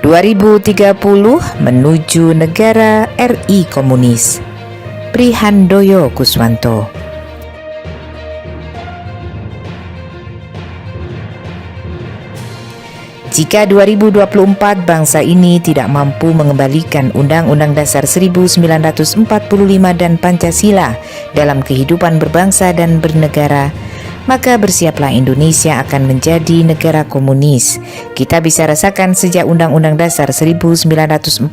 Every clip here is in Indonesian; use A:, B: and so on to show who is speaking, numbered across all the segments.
A: 2030 menuju negara RI komunis. Prihandoyo Kuswanto. Jika 2024 bangsa ini tidak mampu mengembalikan Undang-Undang Dasar 1945 dan Pancasila dalam kehidupan berbangsa dan bernegara, maka bersiaplah Indonesia akan menjadi negara komunis. Kita bisa rasakan sejak Undang-Undang Dasar 1945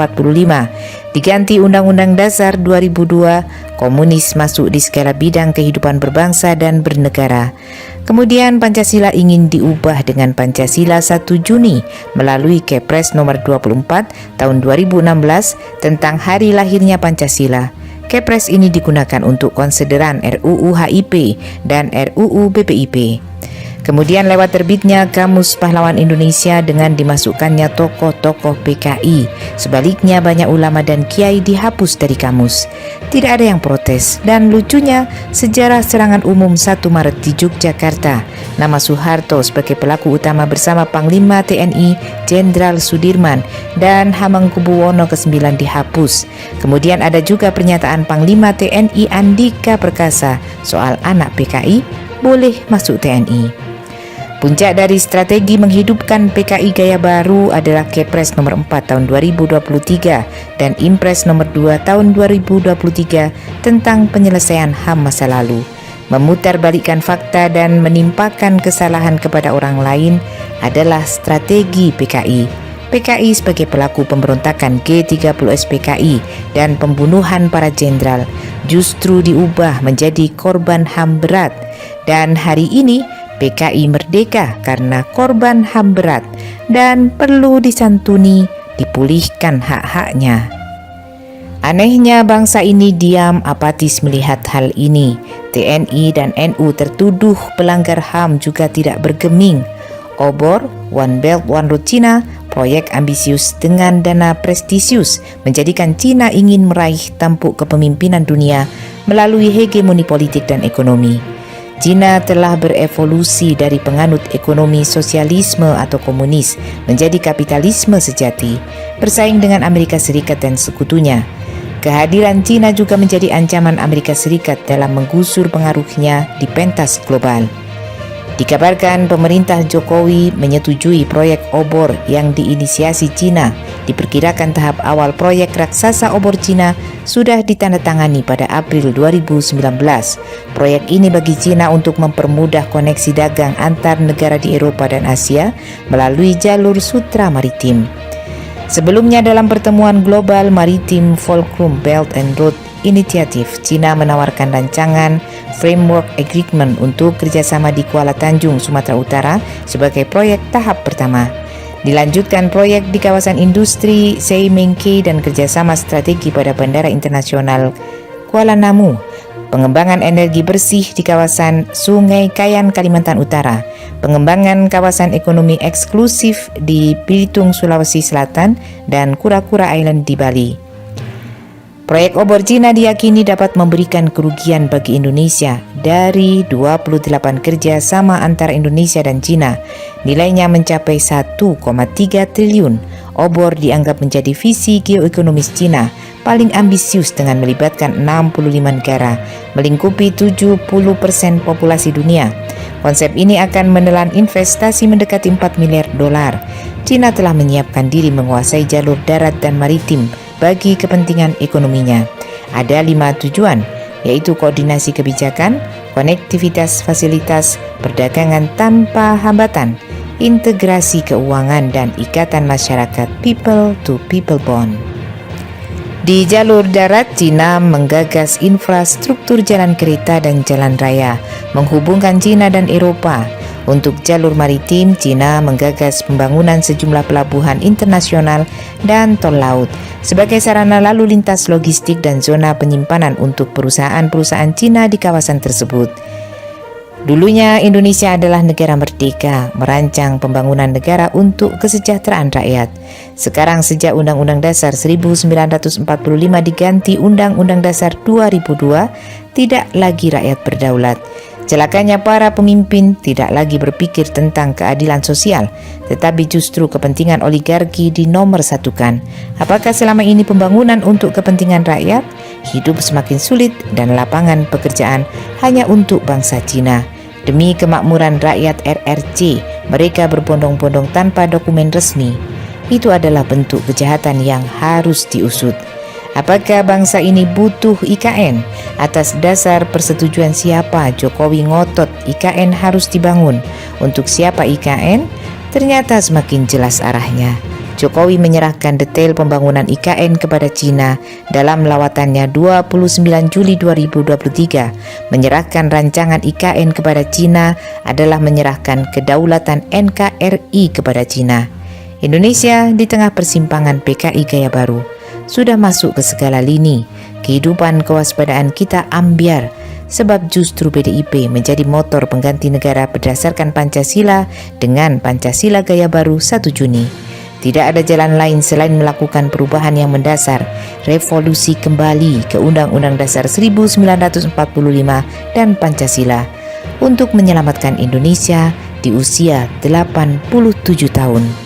A: diganti Undang-Undang Dasar 2002, komunis masuk di segala bidang kehidupan berbangsa dan bernegara. Kemudian Pancasila ingin diubah dengan Pancasila 1 Juni melalui Kepres nomor 24 tahun 2016 tentang hari lahirnya Pancasila. Kepres ini digunakan untuk konsideran RUU HIP dan RUU BPIP. Kemudian lewat terbitnya Kamus Pahlawan Indonesia dengan dimasukkannya tokoh-tokoh PKI. Sebaliknya banyak ulama dan kiai dihapus dari kamus. Tidak ada yang protes. Dan lucunya, sejarah serangan umum 1 Maret di Yogyakarta, nama Soeharto sebagai pelaku utama bersama Panglima TNI Jenderal Sudirman dan Hamengkubuwono ke-9 dihapus. Kemudian ada juga pernyataan Panglima TNI Andika Perkasa soal anak PKI boleh masuk TNI. Puncak dari strategi menghidupkan PKI gaya baru adalah Kepres nomor 4 tahun 2023 dan Impres nomor 2 tahun 2023 tentang penyelesaian HAM masa lalu. Memutarbalikkan fakta dan menimpakan kesalahan kepada orang lain adalah strategi PKI. PKI sebagai pelaku pemberontakan G30S PKI dan pembunuhan para jenderal justru diubah menjadi korban HAM berat. Dan hari ini PKI merdeka karena korban HAM berat dan perlu disantuni, dipulihkan hak-haknya. Anehnya bangsa ini diam apatis melihat hal ini. TNI dan NU tertuduh pelanggar HAM juga tidak bergeming. Obor, One Belt One Road Cina, proyek ambisius dengan dana prestisius menjadikan Cina ingin meraih tampuk kepemimpinan dunia melalui hegemoni politik dan ekonomi. Cina telah berevolusi dari penganut ekonomi sosialisme atau komunis menjadi kapitalisme sejati, bersaing dengan Amerika Serikat dan sekutunya. Kehadiran Cina juga menjadi ancaman Amerika Serikat dalam menggusur pengaruhnya di pentas global. Dikabarkan pemerintah Jokowi menyetujui proyek obor yang diinisiasi Cina. Diperkirakan tahap awal proyek raksasa obor Cina sudah ditandatangani pada April 2019. Proyek ini bagi Cina untuk mempermudah koneksi dagang antar negara di Eropa dan Asia melalui jalur sutra maritim. Sebelumnya dalam pertemuan global maritim Fulcrum Belt and Road Initiative, Cina menawarkan rancangan Framework Agreement untuk kerjasama di Kuala Tanjung, Sumatera Utara sebagai proyek tahap pertama. Dilanjutkan proyek di kawasan industri Seimengke dan kerjasama strategi pada Bandara Internasional Kuala Namu. Pengembangan energi bersih di kawasan Sungai Kayan, Kalimantan Utara. Pengembangan kawasan ekonomi eksklusif di Belitung, Sulawesi Selatan dan Kura-Kura Island di Bali. Proyek obor Cina diyakini dapat memberikan kerugian bagi Indonesia dari 28 kerja sama antara Indonesia dan Cina. Nilainya mencapai 1,3 triliun. Obor dianggap menjadi visi geoekonomis Cina paling ambisius dengan melibatkan 65 negara, melingkupi 70% populasi dunia. Konsep ini akan menelan investasi mendekati 4 miliar dolar. Cina telah menyiapkan diri menguasai jalur darat dan maritim bagi kepentingan ekonominya. Ada 5 tujuan, yaitu koordinasi kebijakan, konektivitas fasilitas, perdagangan tanpa hambatan, integrasi keuangan, dan ikatan masyarakat people to people bond. Di jalur darat, Cina menggagas infrastruktur jalan kereta dan jalan raya, menghubungkan Cina dan Eropa. Untuk jalur maritim, Cina menggagas pembangunan sejumlah pelabuhan internasional dan tol laut sebagai sarana lalu lintas logistik dan zona penyimpanan untuk perusahaan-perusahaan Cina di kawasan tersebut. Dulunya Indonesia adalah negara merdeka, merancang pembangunan negara untuk kesejahteraan rakyat. Sekarang sejak Undang-Undang Dasar 1945 diganti Undang-Undang Dasar 2002, tidak lagi rakyat berdaulat. Celakanya para pemimpin tidak lagi berpikir tentang keadilan sosial, tetapi justru kepentingan oligarki dinomorsatukan. Apakah selama ini pembangunan untuk kepentingan rakyat? Hidup semakin sulit dan lapangan pekerjaan hanya untuk bangsa Cina. Demi kemakmuran rakyat RRC, mereka berbondong-bondong tanpa dokumen resmi. Itu adalah bentuk kejahatan yang harus diusut. Apakah bangsa ini butuh IKN? Atas dasar persetujuan siapa Jokowi ngotot IKN harus dibangun? Untuk siapa IKN? Ternyata semakin jelas arahnya. Jokowi menyerahkan detail pembangunan IKN kepada Cina dalam lawatannya 29 Juli 2023. Menyerahkan rancangan IKN kepada Cina adalah menyerahkan kedaulatan NKRI kepada Cina. Indonesia di tengah persimpangan PKI gaya baru sudah masuk ke segala lini. Kehidupan kewaspadaan kita ambyar, sebab justru PDIP menjadi motor pengganti negara berdasarkan Pancasila dengan Pancasila gaya baru 1 Juni. Tidak ada jalan lain selain melakukan perubahan yang mendasar, revolusi kembali ke Undang-Undang Dasar 1945 dan Pancasila untuk menyelamatkan Indonesia di usia 87 tahun.